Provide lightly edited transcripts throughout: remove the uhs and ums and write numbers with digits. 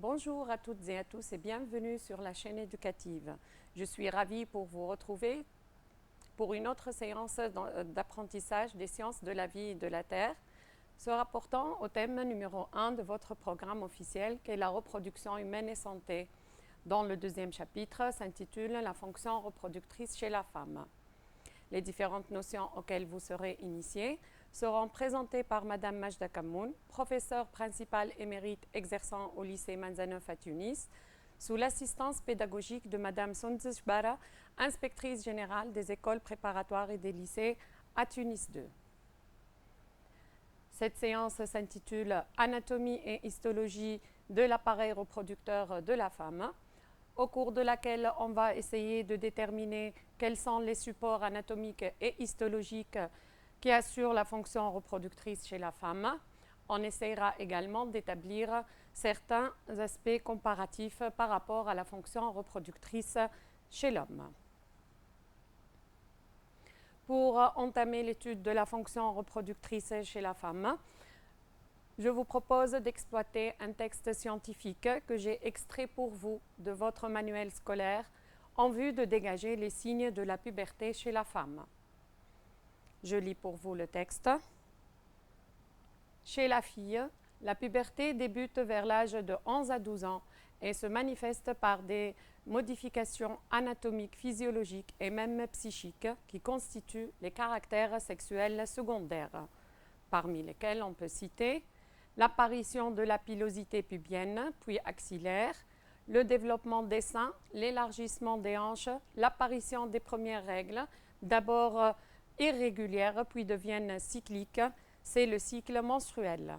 Bonjour à toutes et à tous et bienvenue sur la chaîne éducative. Je suis ravie pour vous retrouver pour une autre séance d'apprentissage des sciences de la vie et de la Terre, se rapportant au thème numéro 1 de votre programme officiel qui est la reproduction humaine et santé, dont le deuxième chapitre s'intitule La fonction reproductrice chez la femme. Les différentes notions auxquelles vous serez initiés seront présentées par Madame Majda Kamoun, professeure principale émérite exerçant au lycée Manzaneuf à Tunis, sous l'assistance pédagogique de Madame Sondzish Bara, inspectrice générale des écoles préparatoires et des lycées à Tunis 2. Cette séance s'intitule Anatomie et histologie de l'appareil reproducteur de la femme, au cours de laquelle on va essayer de déterminer quels sont les supports anatomiques et histologiques qui assurent la fonction reproductrice chez la femme. On essaiera également d'établir certains aspects comparatifs par rapport à la fonction reproductrice chez l'homme. Pour entamer l'étude de la fonction reproductrice chez la femme, je vous propose d'exploiter un texte scientifique que j'ai extrait pour vous de votre manuel scolaire en vue de dégager les signes de la puberté chez la femme. Je lis pour vous le texte. Chez la fille, la puberté débute vers l'âge de 11 à 12 ans et se manifeste par des modifications anatomiques, physiologiques et même psychiques qui constituent les caractères sexuels secondaires, parmi lesquels on peut citer l'apparition de la pilosité pubienne, puis axillaire, le développement des seins, l'élargissement des hanches, l'apparition des premières règles, d'abord irrégulières, puis deviennent cycliques, c'est le cycle menstruel.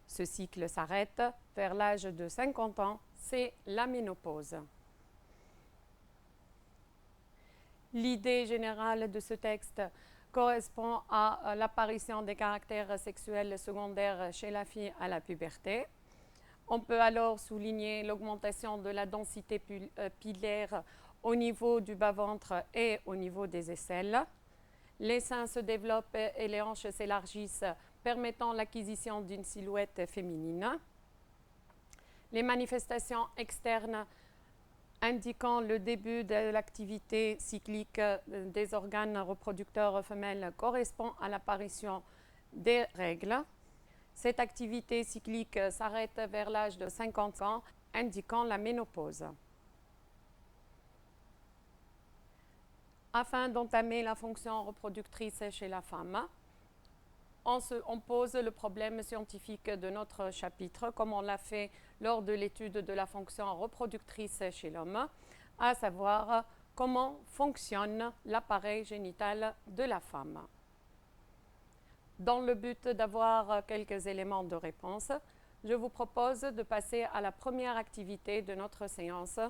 Ce cycle s'arrête vers l'âge de 50 ans, c'est la ménopause. L'idée générale de ce texte correspond à l'apparition des caractères sexuels secondaires chez la fille à la puberté. On peut alors souligner l'augmentation de la densité pilaire au niveau du bas-ventre et au niveau des aisselles. Les seins se développent et les hanches s'élargissent, permettant l'acquisition d'une silhouette féminine. Les manifestations externes indiquant le début de l'activité cyclique des organes reproducteurs femelles correspond à l'apparition des règles. Cette activité cyclique s'arrête vers l'âge de 50 ans, indiquant la ménopause. Afin d'entamer la fonction reproductrice chez la femme, on pose le problème scientifique de notre chapitre, comme on l'a fait lors de l'étude de la fonction reproductrice chez l'homme, à savoir comment fonctionne l'appareil génital de la femme. Dans le but d'avoir quelques éléments de réponse, je vous propose de passer à la première activité de notre séance,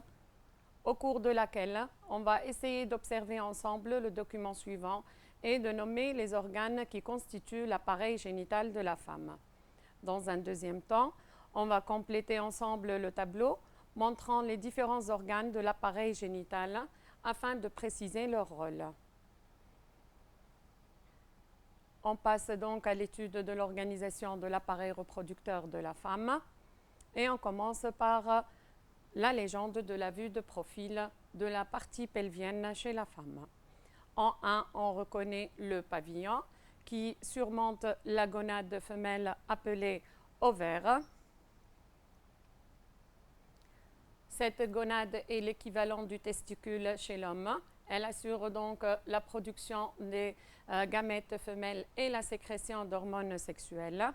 au cours de laquelle on va essayer d'observer ensemble le document suivant et de nommer les organes qui constituent l'appareil génital de la femme. Dans un deuxième temps, on va compléter ensemble le tableau montrant les différents organes de l'appareil génital afin de préciser leur rôle. On passe donc à l'étude de l'organisation de l'appareil reproducteur de la femme et on commence par la légende de la vue de profil de la partie pelvienne chez la femme. En 1, on reconnaît le pavillon qui surmonte la gonade femelle appelée ovaire. Cette gonade est l'équivalent du testicule chez l'homme. Elle assure donc la production des gamètes femelles et la sécrétion d'hormones sexuelles.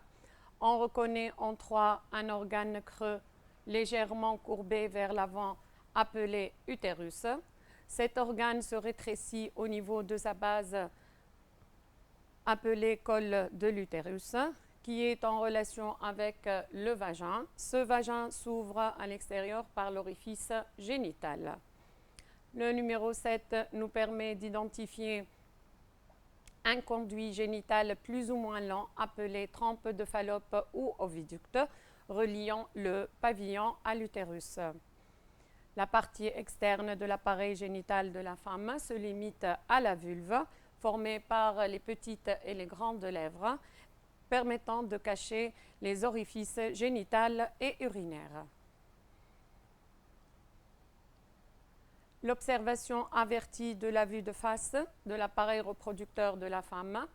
On reconnaît en 3 un organe creux légèrement courbé vers l'avant appelé utérus. Cet organe se rétrécit au niveau de sa base appelée col de l'utérus, qui est en relation avec le vagin. Ce vagin s'ouvre à l'extérieur par l'orifice génital. Le numéro 7 nous permet d'identifier un conduit génital plus ou moins lent appelé trempe de Fallope ou oviducte, reliant le pavillon à l'utérus. La partie externe de l'appareil génital de la femme se limite à la vulve, formée par les petites et les grandes lèvres, permettant de cacher les orifices génitales et urinaires. L'observation avertie de la vue de face de l'appareil reproducteur de la femme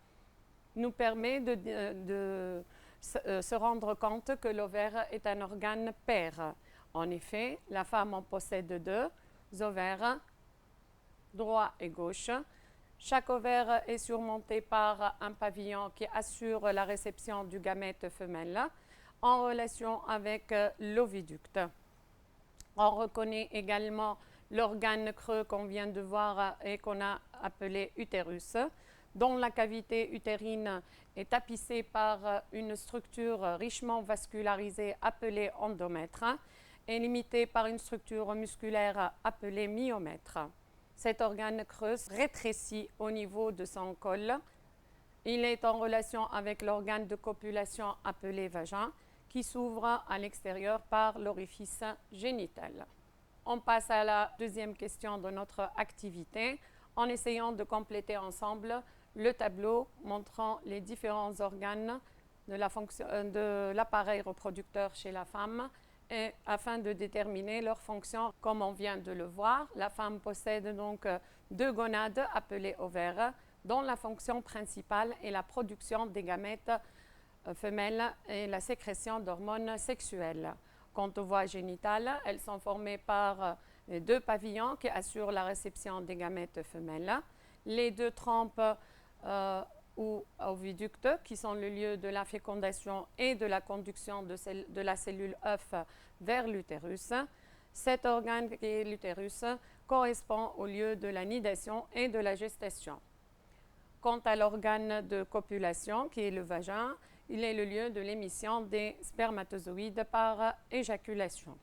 nous permet de se rendre compte que l'ovaire est un organe pair. En effet, la femme en possède deux ovaires, droit et gauche. Chaque ovaire est surmonté par un pavillon qui assure la réception du gamète femelle en relation avec l'oviducte. On reconnaît également l'organe creux qu'on vient de voir et qu'on a appelé utérus, dont la cavité utérine est tapissée par une structure richement vascularisée appelée endomètre et limitée par une structure musculaire appelée myomètre. Cet organe creux rétrécit au niveau de son col. Il est en relation avec l'organe de copulation appelé vagin, qui s'ouvre à l'extérieur par l'orifice génital. On passe à la deuxième question de notre activité en essayant de compléter ensemble le tableau montrant les différents organes de l'appareil reproducteur chez la femme et afin de déterminer leur fonction. Comme on vient de le voir, la femme possède donc deux gonades appelées ovaires dont la fonction principale est la production des gamètes femelles et la sécrétion d'hormones sexuelles. Quant aux voies génitales, elles sont formées par les deux pavillons qui assurent la réception des gamètes femelles, les deux trompes ou oviductes qui sont le lieu de la fécondation et de la conduction de la cellule œuf vers l'utérus. Cet organe qui est l'utérus correspond au lieu de la nidation et de la gestation. Quant à l'organe de copulation qui est le vagin, il est le lieu de l'émission des spermatozoïdes par éjaculation.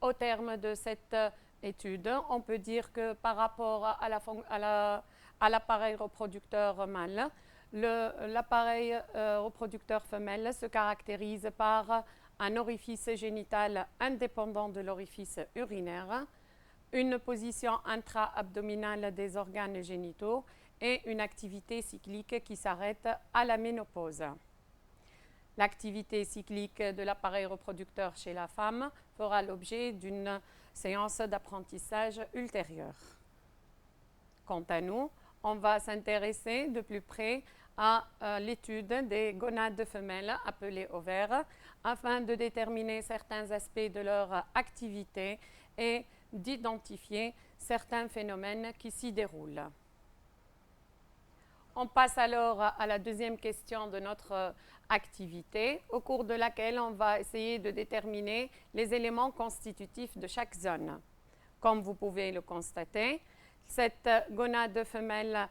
Au terme de cette étude, on peut dire que par rapport à l'appareil reproducteur mâle, l'appareil reproducteur femelle se caractérise par un orifice génital indépendant de l'orifice urinaire, une position intra-abdominale des organes génitaux et une activité cyclique qui s'arrête à la ménopause. L'activité cyclique de l'appareil reproducteur chez la femme fera l'objet d'une séance d'apprentissage ultérieure. Quant à nous, on va s'intéresser de plus près à l'étude des gonades femelles appelées ovaires afin de déterminer certains aspects de leur activité et d'identifier certains phénomènes qui s'y déroulent. On passe alors à la deuxième question de notre activité, au cours de laquelle on va essayer de déterminer les éléments constitutifs de chaque zone. Comme vous pouvez le constater, cette gonade femelle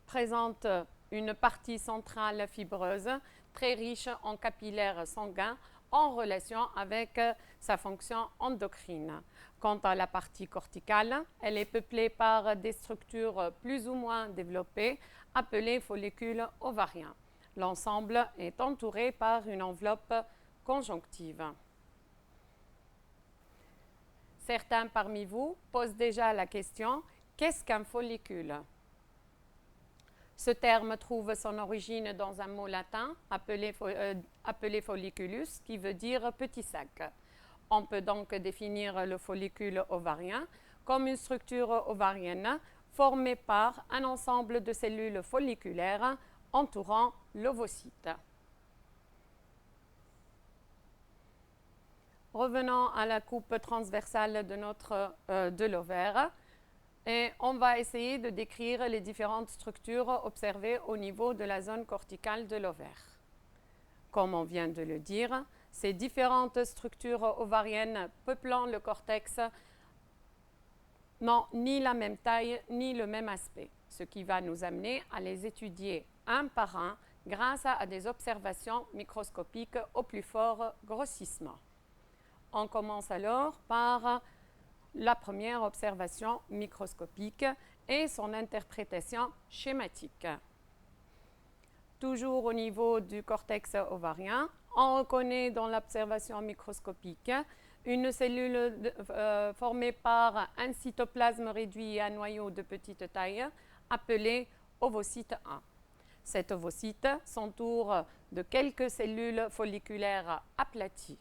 présente une partie centrale fibreuse très riche en capillaires sanguins en relation avec sa fonction endocrine. Quant à la partie corticale, elle est peuplée par des structures plus ou moins développées appelées follicules ovariens. L'ensemble est entouré par une enveloppe conjonctive. Certains parmi vous posent déjà la question « Qu'est-ce qu'un follicule ?» Ce terme trouve son origine dans un mot latin appelé folliculus, qui veut dire petit sac. On peut donc définir le follicule ovarien comme une structure ovarienne formée par un ensemble de cellules folliculaires entourant l'ovocyte. Revenons à la coupe transversale de l'ovaire. Et on va essayer de décrire les différentes structures observées au niveau de la zone corticale de l'ovaire. Comme on vient de le dire, ces différentes structures ovariennes peuplant le cortex n'ont ni la même taille ni le même aspect, ce qui va nous amener à les étudier un par un grâce à des observations microscopiques au plus fort grossissement. On commence alors par la première observation microscopique et son interprétation schématique. Toujours au niveau du cortex ovarien, on reconnaît dans l'observation microscopique une cellule formée par un cytoplasme réduit et un noyau de petite taille appelé ovocyte 1. Cet ovocyte s'entoure de quelques cellules folliculaires aplaties.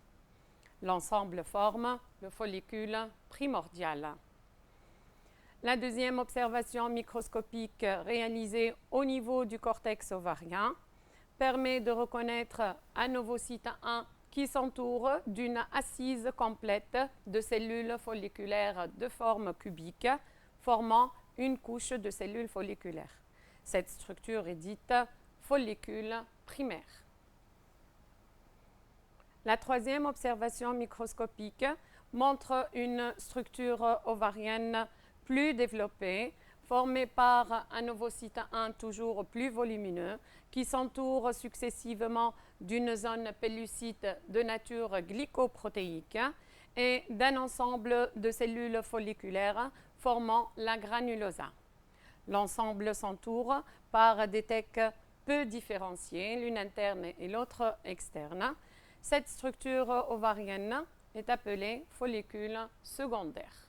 L'ensemble forme le follicule primordial. La deuxième observation microscopique réalisée au niveau du cortex ovarien permet de reconnaître un ovocyte 1 qui s'entoure d'une assise complète de cellules folliculaires de forme cubique, formant une couche de cellules folliculaires. Cette structure est dite follicule primaire. La troisième observation microscopique montre une structure ovarienne plus développée, formée par un ovocyte 1 toujours plus volumineux, qui s'entoure successivement d'une zone pellucide de nature glycoprotéique et d'un ensemble de cellules folliculaires formant la granulosa. L'ensemble s'entoure par des tecs peu différenciés, l'une interne et l'autre externe. Cette structure ovarienne est appelée follicule secondaire.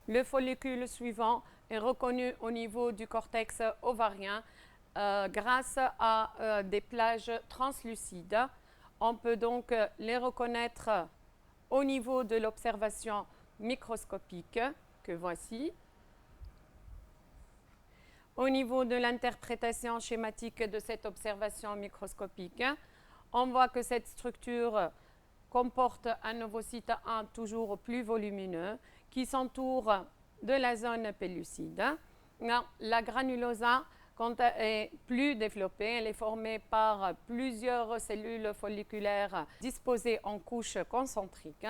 Le follicule suivant est reconnu au niveau du cortex ovarien grâce à des plages translucides. On peut donc les reconnaître au niveau de l'observation microscopique que voici. Au niveau de l'interprétation schématique de cette observation microscopique, on voit que cette structure comporte un ovocyte 1 toujours plus volumineux qui s'entoure de la zone pellucide. La granulosa, quand elle est plus développée, elle est formée par plusieurs cellules folliculaires disposées en couches concentriques.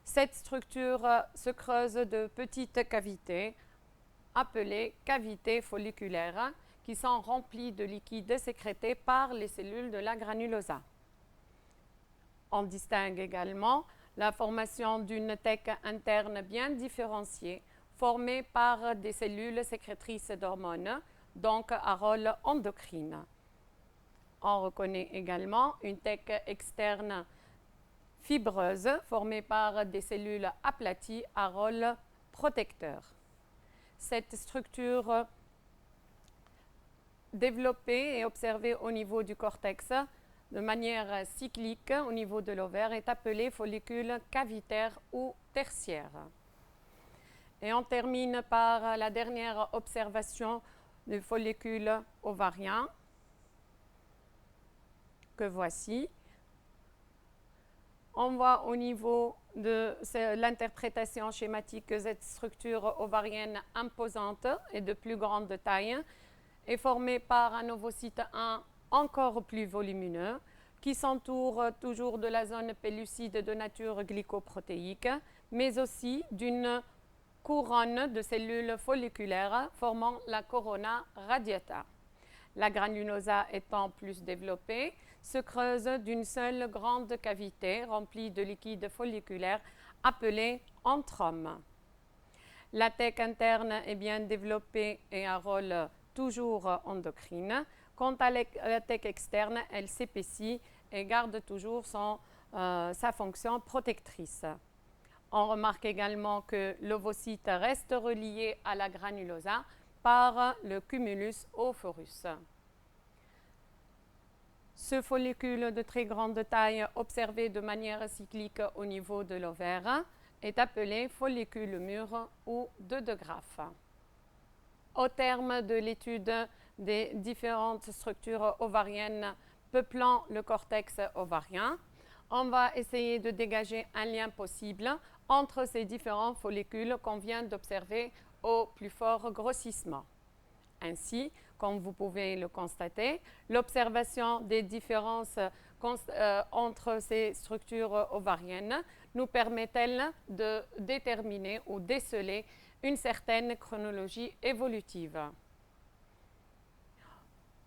Cette structure se creuse de petites cavités appelées cavités folliculaires qui sont remplies de liquide sécrété par les cellules de la granulosa. On distingue également la formation d'une thèque interne bien différenciée, formée par des cellules sécrétrices d'hormones, donc à rôle endocrine. On reconnaît également une thèque externe fibreuse, formée par des cellules aplaties à rôle protecteur. Cette structure développée et observée au niveau du cortex de manière cyclique au niveau de l'ovaire est appelée follicule cavitaire ou tertiaire. Et on termine par la dernière observation du follicule ovarien que voici. On voit au niveau de l'interprétation schématique que cette structure ovarienne imposante et de plus grande taille est formée par un ovocyte 1 encore plus volumineux, qui s'entoure toujours de la zone pellucide de nature glycoprotéique, mais aussi d'une couronne de cellules folliculaires formant la corona radiata. La granulosa étant plus développée, se creuse d'une seule grande cavité remplie de liquide folliculaire appelé anthrome. La thèque interne est bien développée et à rôle toujours endocrine. Quant à la thèque externe, elle s'épaissit et garde toujours sa fonction protectrice. On remarque également que l'ovocyte reste relié à la granulosa par le cumulus oforus. Ce follicule de très grande taille observé de manière cyclique au niveau de l'ovaire est appelé follicule mûr ou de Graff. Au terme de l'étude des différentes structures ovariennes peuplant le cortex ovarien, on va essayer de dégager un lien possible entre ces différents follicules qu'on vient d'observer au plus fort grossissement. Ainsi, comme vous pouvez le constater, l'observation des différences entre ces structures ovariennes nous permet-elle de déterminer ou déceler une certaine chronologie évolutive.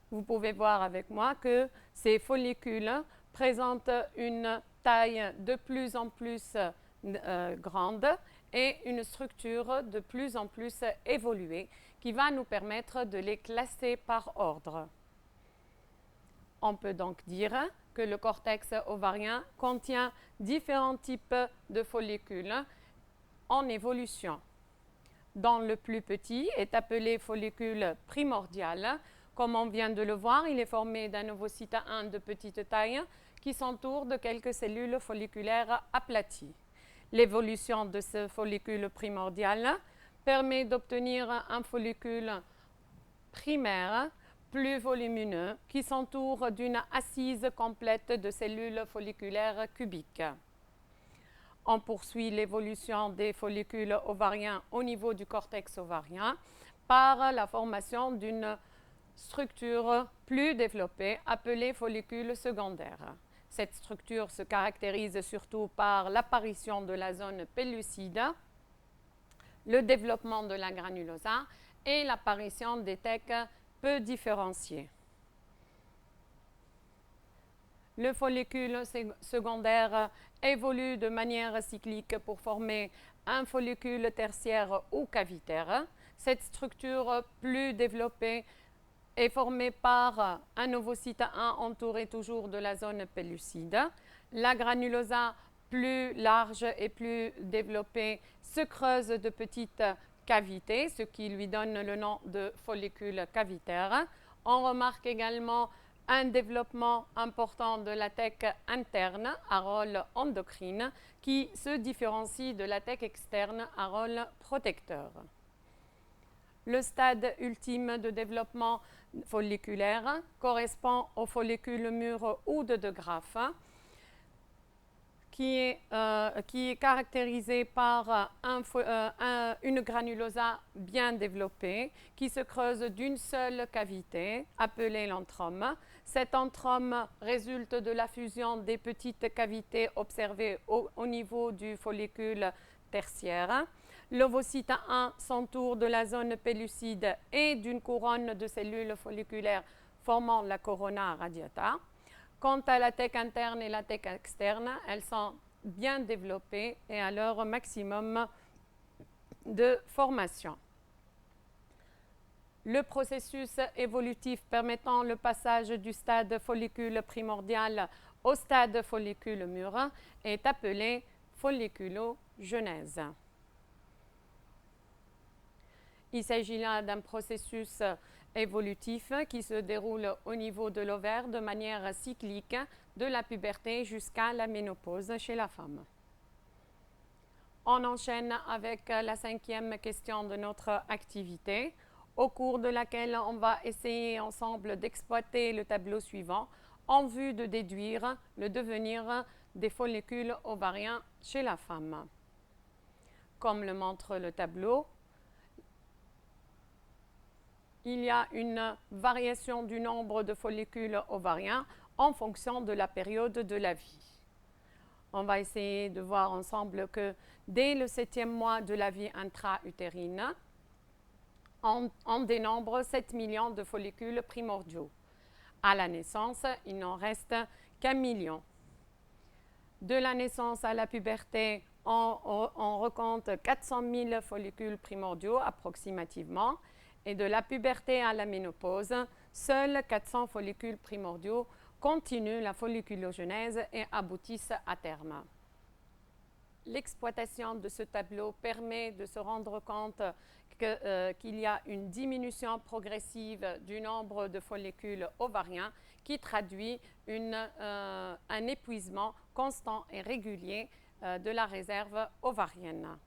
Vous pouvez voir avec moi que ces follicules présentent une taille de plus en plus grande et une structure de plus en plus évoluée qui va nous permettre de les classer par ordre. On peut donc dire que le cortex ovarien contient différents types de follicules en évolution. Dont le plus petit est appelé follicule primordial. Comme on vient de le voir, il est formé d'un ovocyte 1 de petite taille qui s'entoure de quelques cellules folliculaires aplaties. L'évolution de ce follicule primordial permet d'obtenir un follicule primaire plus volumineux qui s'entoure d'une assise complète de cellules folliculaires cubiques. On poursuit l'évolution des follicules ovariens au niveau du cortex ovarien par la formation d'une structure plus développée appelée follicule secondaire. Cette structure se caractérise surtout par l'apparition de la zone pellucide, le développement de la granulosa et l'apparition des tecs peu différenciés. Le follicule secondaire évolue de manière cyclique pour former un follicule tertiaire ou cavitaire. Cette structure plus développée est formée par un ovocyte 1 entouré toujours de la zone pellucide. La granulosa plus large et plus développée se creuse de petites cavités, ce qui lui donne le nom de follicule cavitaire. On remarque également un développement important de la thèque interne à rôle endocrine qui se différencie de la thèque externe à rôle protecteur. Le stade ultime de développement folliculaire correspond au follicule mûr ou de Graaff, qui est caractérisé par une granulosa bien développée qui se creuse d'une seule cavité appelée l'antrome. Cet antrome résulte de la fusion des petites cavités observées au niveau du follicule tertiaire. L'ovocyte 1 s'entoure de la zone pellucide et d'une couronne de cellules folliculaires formant la corona radiata. Quant à la thèque interne et la thèque externe, elles sont bien développées et à leur maximum de formation. Le processus évolutif permettant le passage du stade follicule primordial au stade follicule mûr est appelé folliculogenèse. Il s'agit là d'un processus évolutif qui se déroule au niveau de l'ovaire de manière cyclique de la puberté jusqu'à la ménopause chez la femme. On enchaîne avec la 5e question de notre activité, au cours de laquelle on va essayer ensemble d'exploiter le tableau suivant en vue de déduire le devenir des follicules ovariens chez la femme. Comme le montre le tableau, il y a une variation du nombre de follicules ovariens en fonction de la période de la vie. On va essayer de voir ensemble que dès le 7e mois de la vie intra-utérine, on dénombre 7 millions de follicules primordiaux. À la naissance, il n'en reste qu'1 million. De la naissance à la puberté, on recompte 400 000 follicules primordiaux approximativement. Et de la puberté à la ménopause, seuls 400 follicules primordiaux continuent la folliculogenèse et aboutissent à terme. L'exploitation de ce tableau permet de se rendre compte qu'il y a une diminution progressive du nombre de follicules ovariens qui traduit un épuisement constant et régulier de la réserve ovarienne.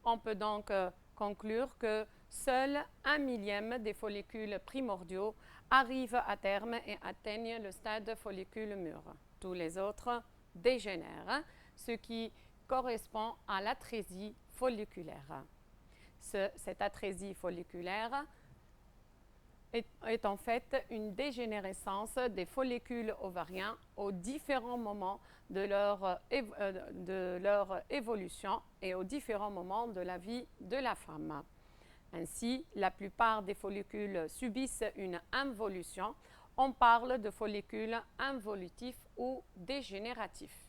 On peut donc conclure que seul 1 millième des follicules primordiaux arrivent à terme et atteignent le stade follicule mûr. Tous les autres dégénèrent, ce qui correspond à l'atrésie folliculaire. Cette atrésie folliculaire est en fait une dégénérescence des follicules ovariens aux différents moments de leur évolution et aux différents moments de la vie de la femme. Ainsi, la plupart des follicules subissent une involution. On parle de follicules involutifs ou dégénératifs.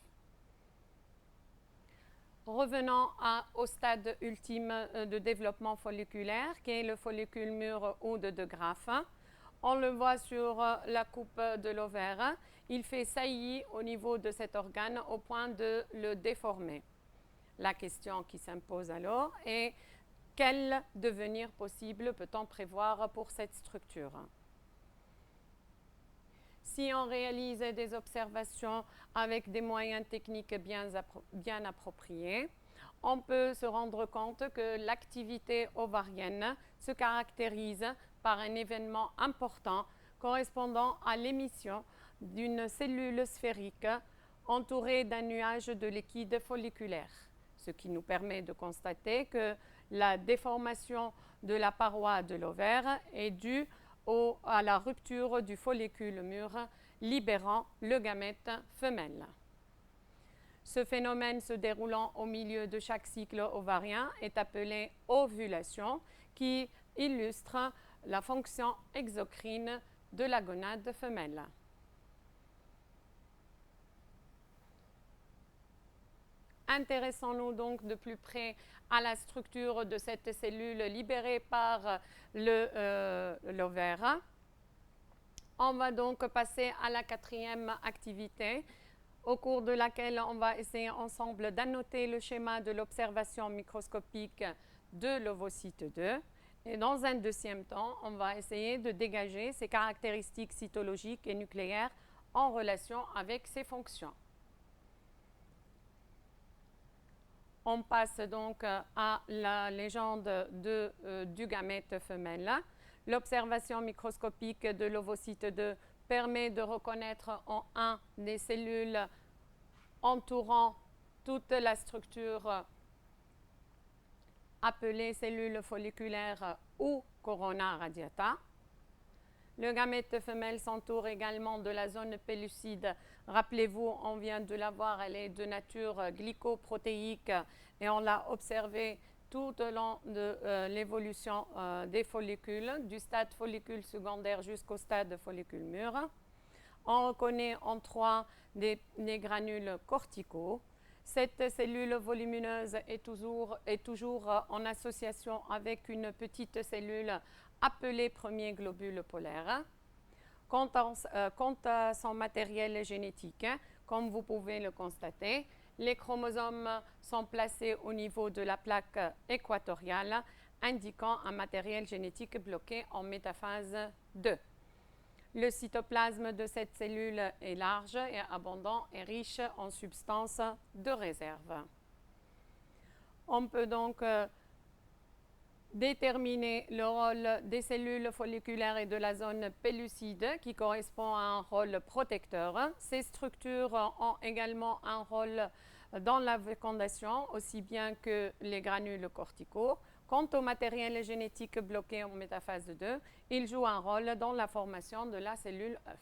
Revenons au stade ultime de développement folliculaire, qui est le follicule mûr ou de Graaff. On le voit sur la coupe de l'ovaire. Il fait saillie au niveau de cet organe au point de le déformer. La question qui s'impose alors est quel devenir possible peut-on prévoir pour cette structure? Si on réalise des observations avec des moyens techniques bien appropriés, on peut se rendre compte que l'activité ovarienne se caractérise par un événement important correspondant à l'émission d'une cellule sphérique entourée d'un nuage de liquide folliculaire, ce qui nous permet de constater que la déformation de la paroi de l'ovaire est due à la rupture du follicule mûr, libérant le gamète femelle. Ce phénomène se déroulant au milieu de chaque cycle ovarien est appelé ovulation, qui illustre la fonction exocrine de la gonade femelle. Intéressons-nous donc de plus près à la structure de cette cellule libérée par l'ovaire. On va donc passer à la quatrième activité, au cours de laquelle on va essayer ensemble d'annoter le schéma de l'observation microscopique de l'ovocyte 2. Et dans un deuxième temps, on va essayer de dégager ses caractéristiques cytologiques et nucléaires en relation avec ses fonctions. On passe donc à la légende du gamète femelle. L'observation microscopique de l'ovocyte 2 permet de reconnaître en un des cellules entourant toute la structure appelée cellule folliculaire ou corona radiata. Le gamète femelle s'entoure également de la zone pellucide. Rappelez-vous, on vient de la voir, elle est de nature glycoprotéique et on l'a observée tout au long de l'évolution des follicules, du stade follicule secondaire jusqu'au stade follicule mûr. On reconnaît en 3 des granules corticaux. Cette cellule volumineuse est toujours en association avec une petite cellule appelée premier globule polaire. Quant à son matériel génétique, comme vous pouvez le constater, les chromosomes sont placés au niveau de la plaque équatoriale, indiquant un matériel génétique bloqué en métaphase 2. Le cytoplasme de cette cellule est large et abondant et riche en substances de réserve. On peut donc déterminer le rôle des cellules folliculaires et de la zone pellucide qui correspond à un rôle protecteur. Ces structures ont également un rôle dans la fécondation, aussi bien que les granules corticaux. Quant au matériel génétique bloqué en métaphase 2, il joue un rôle dans la formation de la cellule œuf.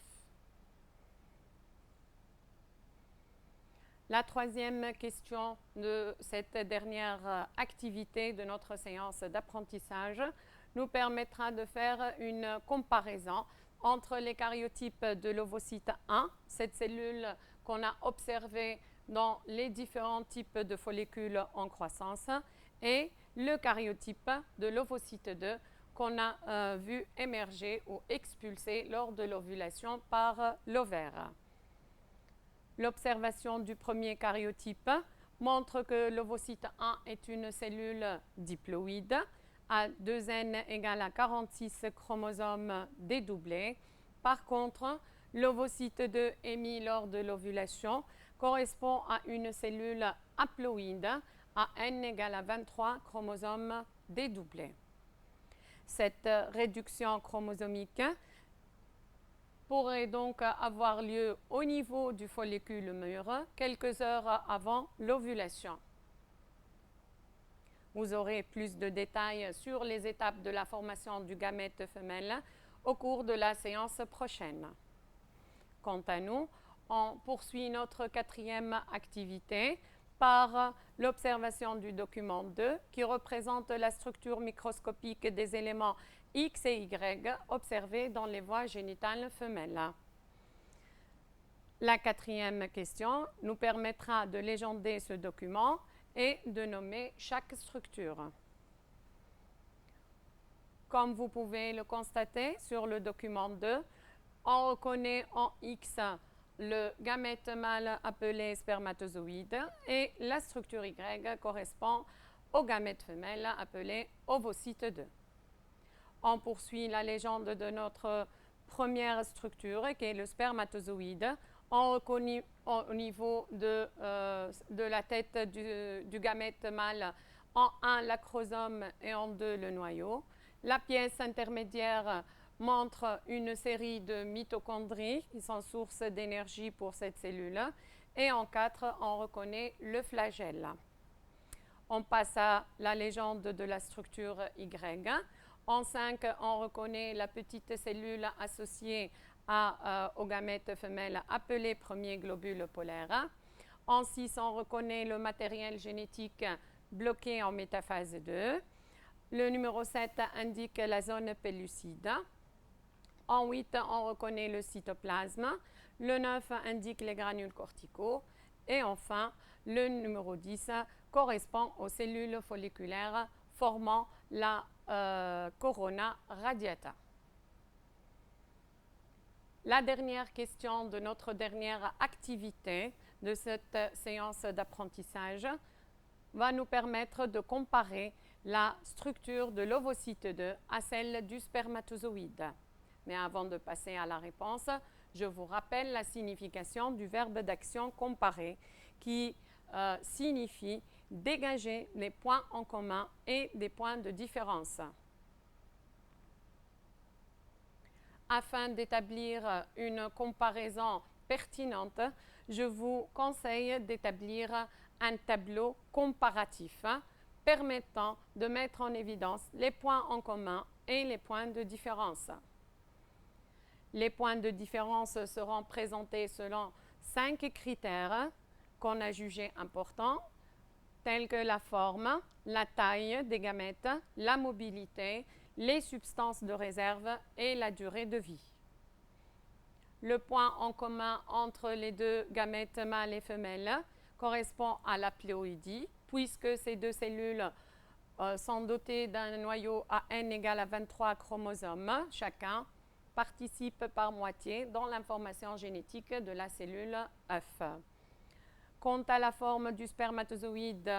La troisième question de cette dernière activité de notre séance d'apprentissage nous permettra de faire une comparaison entre les karyotypes de l'ovocyte 1, cette cellule qu'on a observée dans les différents types de follicules en croissance, et le karyotype de l'ovocyte 2 qu'on a vu émerger ou expulser lors de l'ovulation par l'ovaire. L'observation du premier karyotype montre que l'ovocyte 1 est une cellule diploïde à 2N égale à 46 chromosomes dédoublés. Par contre, l'ovocyte 2 émis lors de l'ovulation correspond à une cellule haploïde à N égale à 23 chromosomes dédoublés. Cette réduction chromosomique pourrait donc avoir lieu au niveau du follicule mûr quelques heures avant l'ovulation. Vous aurez plus de détails sur les étapes de la formation du gamète femelle au cours de la séance prochaine. Quant à nous, on poursuit notre quatrième activité par l'observation du document 2 qui représente la structure microscopique des éléments X et Y observés dans les voies génitales femelles. La quatrième question nous permettra de légender ce document et de nommer chaque structure. Comme vous pouvez le constater sur le document 2, on reconnaît en X le gamète mâle appelé spermatozoïde et la structure Y correspond au gamète femelle appelé ovocyte 2. On poursuit la légende de notre première structure qui est le spermatozoïde. On reconnaît au niveau de la tête du gamète mâle en 1 l'acrosome et en 2 le noyau. La pièce intermédiaire montre une série de mitochondries qui sont source d'énergie pour cette cellule. Et en 4, on reconnaît le flagelle. On passe à la légende de la structure Y. En 5, on reconnaît la petite cellule associée au gamète femelle appelé premier globule polaire. En 6, on reconnaît le matériel génétique bloqué en métaphase 2. Le numéro 7 indique la zone pellucide. En 8, on reconnaît le cytoplasme. Le 9 indique les granules corticaux. Et enfin, le numéro 10 correspond aux cellules folliculaires formant la corona radiata. La dernière question de notre dernière activité de cette séance d'apprentissage va nous permettre de comparer la structure de l'ovocyte 2 à celle du spermatozoïde. Mais avant de passer à la réponse, je vous rappelle la signification du verbe d'action comparer qui signifie dégager des points en commun et des points de différence. Afin d'établir une comparaison pertinente, je vous conseille d'établir un tableau comparatif permettant de mettre en évidence les points en commun et les points de différence. Les points de différence seront présentés selon 5 critères qu'on a jugés importants, tels que la forme, la taille des gamètes, la mobilité, les substances de réserve et la durée de vie. Le point en commun entre les deux gamètes mâles et femelles correspond à la pléoïdie, puisque ces deux cellules sont dotées d'un noyau à n égale à 23 chromosomes chacun, participent par moitié dans l'information génétique de la cellule œuf. Quant à la forme du spermatozoïde,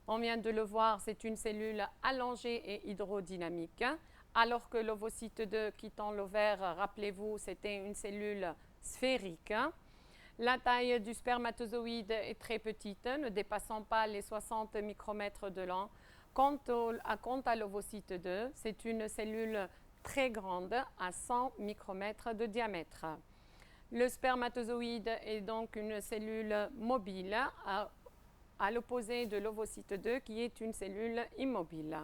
on vient de le voir, c'est une cellule allongée et hydrodynamique, alors que l'ovocyte 2 quittant l'ovaire, rappelez-vous, c'était une cellule sphérique. La taille du spermatozoïde est très petite, ne dépassant pas les 60 micromètres de long. Quant à l'ovocyte 2, c'est une cellule très grande, à 100 micromètres de diamètre. Le spermatozoïde est donc une cellule mobile, à l'opposé de l'ovocyte 2 qui est une cellule immobile.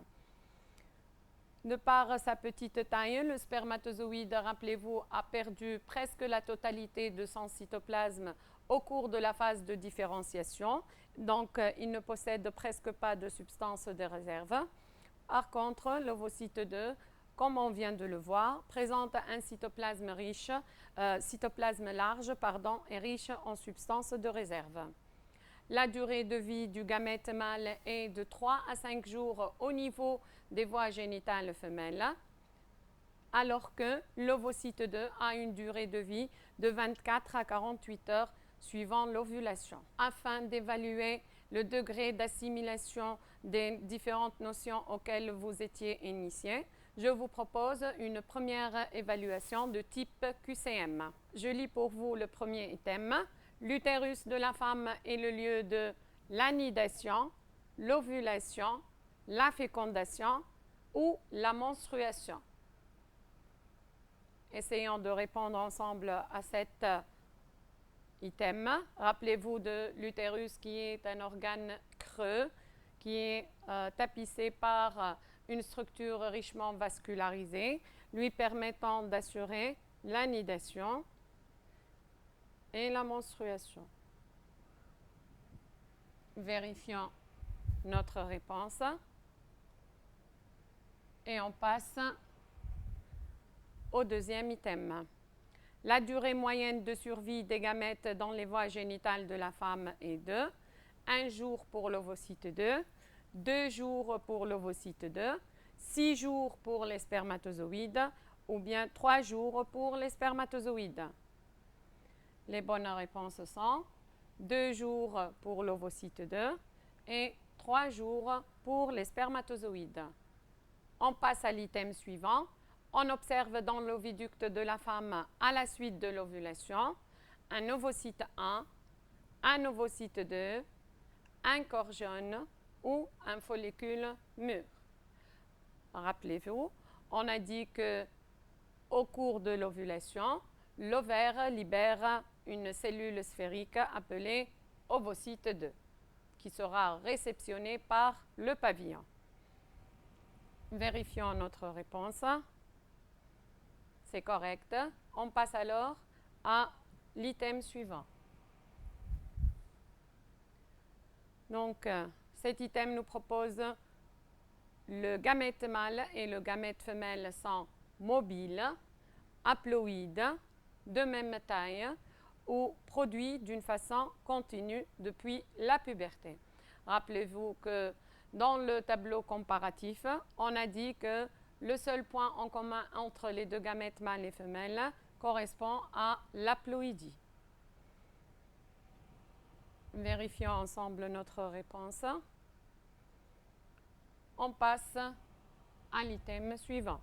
De par sa petite taille, le spermatozoïde, rappelez-vous, a perdu presque la totalité de son cytoplasme au cours de la phase de différenciation, donc il ne possède presque pas de substance de réserve. Par contre, l'ovocyte 2, comme on vient de le voir, présente un cytoplasme large et riche en substances de réserve. La durée de vie du gamète mâle est de 3 à 5 jours au niveau des voies génitales femelles, alors que l'ovocyte 2 a une durée de vie de 24 à 48 heures suivant l'ovulation. Afin d'évaluer le degré d'assimilation des différentes notions auxquelles vous étiez initiés, je vous propose une première évaluation de type QCM. Je lis pour vous le premier thème. L'utérus de la femme est le lieu de l'anidation, l'ovulation, la fécondation ou la menstruation. Essayons de répondre ensemble à cet item. Rappelez-vous de l'utérus qui est un organe creux qui est tapissé par une structure richement vascularisée, lui permettant d'assurer l'anidation et la menstruation. Vérifions notre réponse et on passe au deuxième item. La durée moyenne de survie des gamètes dans les voies génitales de la femme est de 1 jour pour l'ovocyte 2, 2 jours pour l'ovocyte 2, 6 jours pour les spermatozoïdes ou bien 3 jours pour les spermatozoïdes. Les bonnes réponses sont 2 jours pour l'ovocyte 2 et 3 jours pour les spermatozoïdes. On passe à l'item suivant. On observe dans l'oviducte de la femme à la suite de l'ovulation un ovocyte 1, un ovocyte 2, un corps jaune ou un follicule mûr. Rappelez-vous, on a dit que au cours de l'ovulation, l'ovaire libère une cellule sphérique appelée ovocyte 2 qui sera réceptionnée par le pavillon. Vérifions notre réponse. C'est correct. On passe alors à l'item suivant. Donc, cet item nous propose le gamète mâle et le gamète femelle sont mobiles, haploïdes, de même taille ou produits d'une façon continue depuis la puberté. Rappelez-vous que dans le tableau comparatif, on a dit que le seul point en commun entre les deux gamètes mâles et femelles correspond à l'haploïdie. Vérifions ensemble notre réponse. On passe à l'item suivant.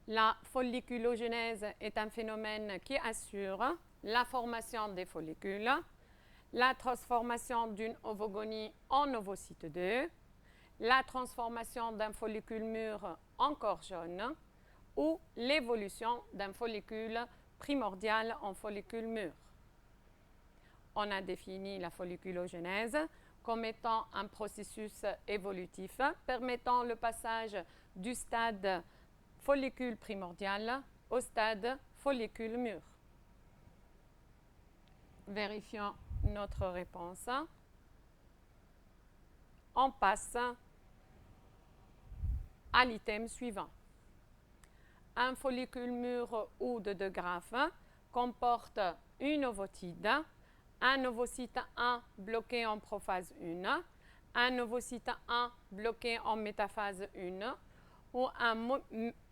La folliculogenèse est un phénomène qui assure la formation des follicules, la transformation d'une ovogonie en ovocyte 2, la transformation d'un follicule mûr en corps jaune ou l'évolution d'un follicule primordial en follicule mûr. On a défini la folliculogenèse comme étant un processus évolutif permettant le passage du stade follicule primordial au stade follicule mûr. Vérifions notre réponse. On passe à l'item suivant. Un follicule mûr ou de 2 graphes comporte une ovotide, un ovocyte 1 bloqué en prophase 1, un ovocyte 1 bloqué en métaphase 1 ou un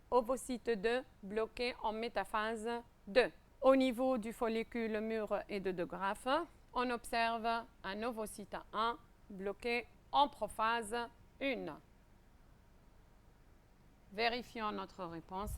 ovocyte 2 bloqué en métaphase 2. Au niveau du follicule mûr et de 2 graphes, on observe un ovocyte 1 bloqué en prophase 1. Vérifions notre réponse.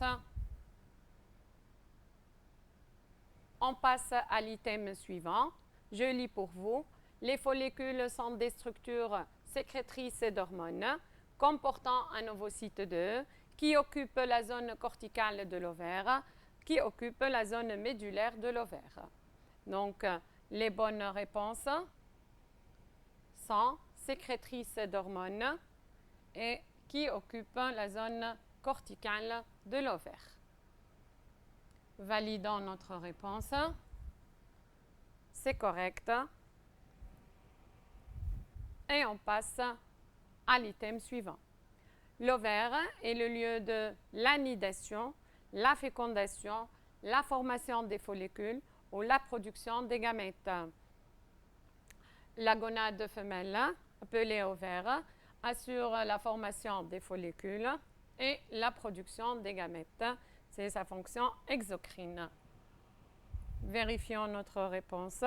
On passe à l'item suivant. Je lis pour vous. Les follicules sont des structures sécrétrices d'hormones comportant un ovocyte 2 qui occupe la zone corticale de l'ovaire, qui occupe la zone médulaire de l'ovaire. Donc, les bonnes réponses sont sécrétrices d'hormones et qui occupent la zone corticale de l'ovaire. Validons notre réponse. C'est correct. Et on passe à l'item suivant. L'ovaire est le lieu de l'anidation, la fécondation, la formation des follicules ou la production des gamètes. La gonade femelle, appelée ovaire, assure la formation des follicules et la production des gamètes. C'est sa fonction exocrine. Vérifions notre réponse.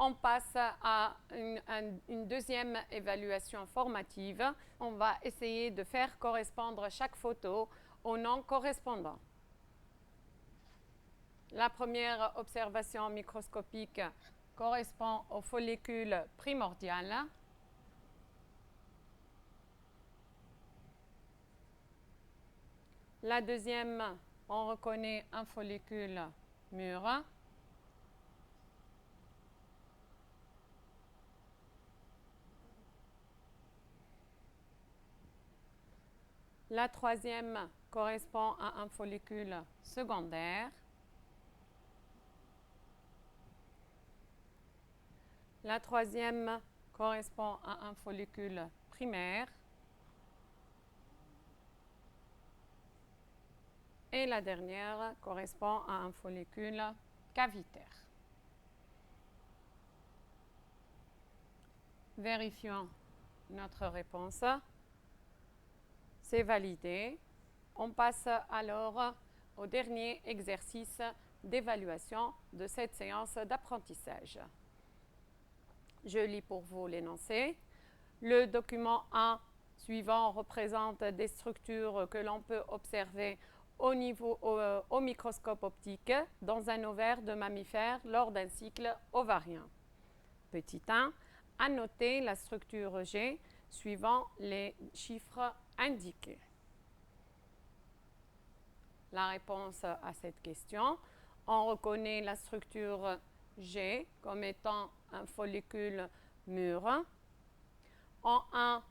On passe à une deuxième évaluation formative. On va essayer de faire correspondre chaque photo au nom correspondant. La première observation microscopique correspond au follicule primordial. La deuxième, on reconnaît un follicule mûr. La troisième correspond à un follicule secondaire. La troisième correspond à un follicule primaire. Et la dernière correspond à un follicule cavitaire. Vérifions notre réponse. C'est validé. On passe alors au dernier exercice d'évaluation de cette séance d'apprentissage. Je lis pour vous l'énoncé. Le document A suivants représentent des structures que l'on peut observer au microscope optique dans un ovaire de mammifère lors d'un cycle ovarien. Petit 1, annotez la structure G suivant les chiffres indiqués. La réponse à cette question, on reconnaît la structure G comme étant un follicule mûr. En 1,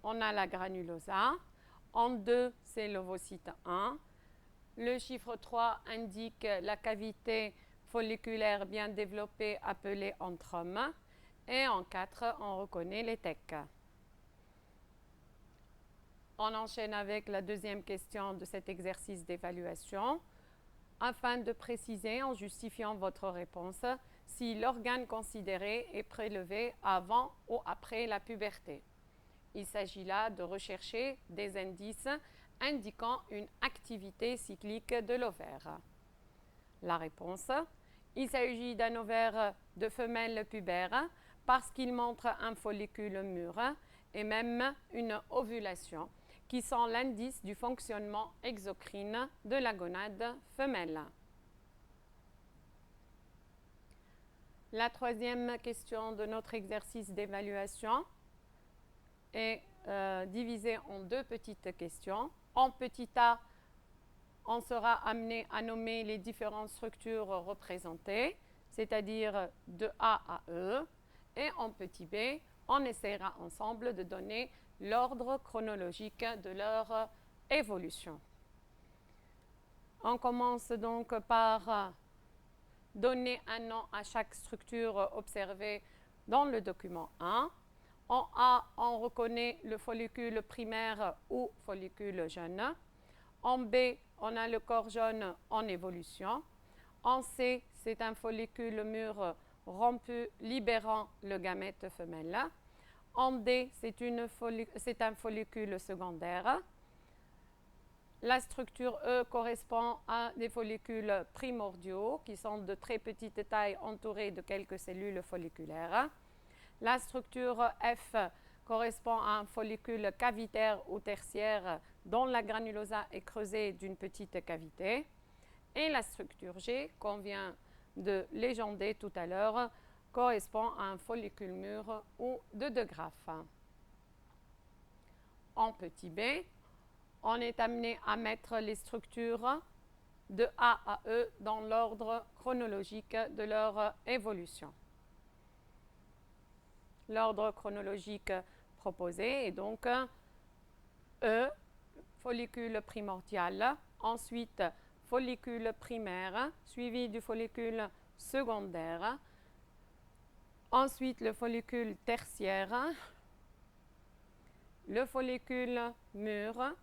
on a la granulosa. En 2, c'est l'ovocyte 1. Le chiffre 3 indique la cavité folliculaire bien développée appelée antrome. Et en 4, on reconnaît les tecs. On enchaîne avec la deuxième question de cet exercice d'évaluation. Afin de préciser en justifiant votre réponse si l'organe considéré est prélevé avant ou après la puberté. Il s'agit là de rechercher des indices indiquant une activité cyclique de l'ovaire. La réponse, il s'agit d'un ovaire de femelle pubaire parce qu'il montre un follicule mûr et même une ovulation, qui sont l'indice du fonctionnement exocrine de la gonade femelle. La troisième question de notre exercice d'évaluation est divisée en deux petites questions. En petit a, on sera amené à nommer les différentes structures représentées, c'est-à-dire de A à E. Et en petit b, on essaiera ensemble de donner l'ordre chronologique de leur évolution. On commence donc par donner un nom à chaque structure observée dans le document 1. En A, on reconnaît le follicule primaire ou follicule jeune. En B, on a le corps jaune en évolution. En C, c'est un follicule mûr rompu libérant le gamète femelle. En D, c'est un follicule secondaire. La structure E correspond à des follicules primordiaux qui sont de très petite taille entourés de quelques cellules folliculaires. La structure F correspond à un follicule cavitaire ou tertiaire dont la granulosa est creusée d'une petite cavité. Et la structure G, qu'on vient de légender tout à l'heure, correspond à un follicule mûr ou de deux graphes. En petit b, on est amené à mettre les structures de A à E dans l'ordre chronologique de leur évolution. L'ordre chronologique proposé est donc E, follicule primordial, ensuite follicule primaire, suivi du follicule secondaire, ensuite le follicule tertiaire, le follicule mûr,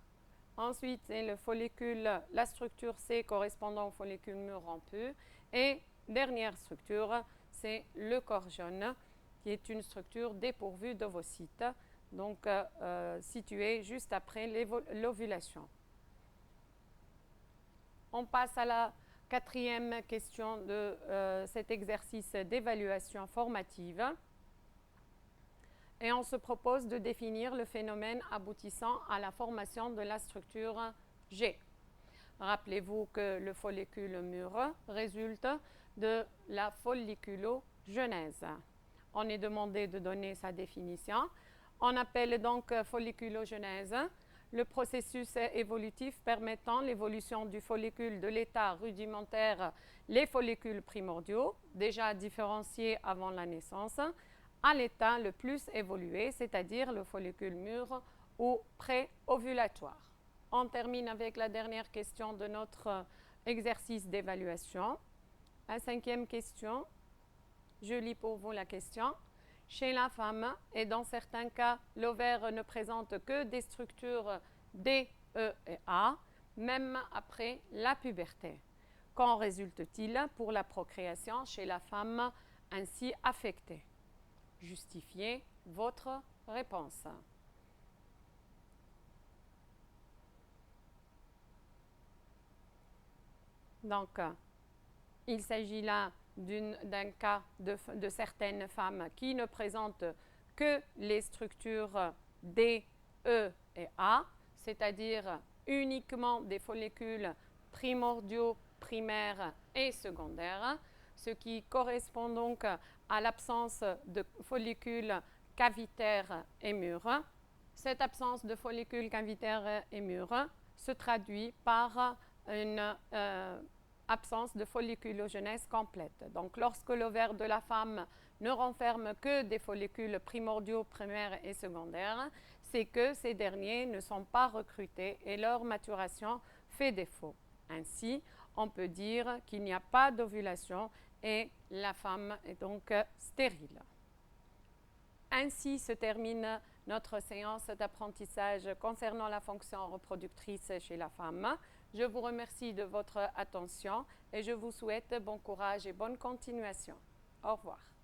ensuite c'est le follicule, la structure C correspondant au follicule mûr rompu, et dernière structure, c'est le corps jaune, qui est une structure dépourvue d'ovocytes, donc située juste après l'ovulation. On passe à la quatrième question de cet exercice d'évaluation formative. Et on se propose de définir le phénomène aboutissant à la formation de la structure G. Rappelez-vous que le follicule mûr résulte de la folliculogenèse. On est demandé de donner sa définition. On appelle donc folliculogenèse le processus évolutif permettant l'évolution du follicule de l'état rudimentaire, les follicules primordiaux, déjà différenciés avant la naissance, à l'état le plus évolué, c'est-à-dire le follicule mûr ou pré-ovulatoire. On termine avec la dernière question de notre exercice d'évaluation. La cinquième question, je lis pour vous la question. Chez la femme, et dans certains cas, l'ovaire ne présente que des structures D, E et A, même après la puberté. Qu'en résulte-t-il pour la procréation chez la femme ainsi affectée? Justifiez votre réponse. Donc, il s'agit là d'un cas de certaines femmes qui ne présentent que les structures D, E et A, c'est-à-dire uniquement des follicules primordiaux, primaires et secondaires, ce qui correspond donc à l'absence de follicules cavitaires et mûrs. Cette absence de follicules cavitaires et mûrs se traduit par une absence de folliculogenèse complète. Donc, lorsque l'ovaire de la femme ne renferme que des follicules primordiaux, primaires et secondaires, c'est que ces derniers ne sont pas recrutés et leur maturation fait défaut. Ainsi, on peut dire qu'il n'y a pas d'ovulation et la femme est donc stérile. Ainsi se termine notre séance d'apprentissage concernant la fonction reproductrice chez la femme. Je vous remercie de votre attention et je vous souhaite bon courage et bonne continuation. Au revoir.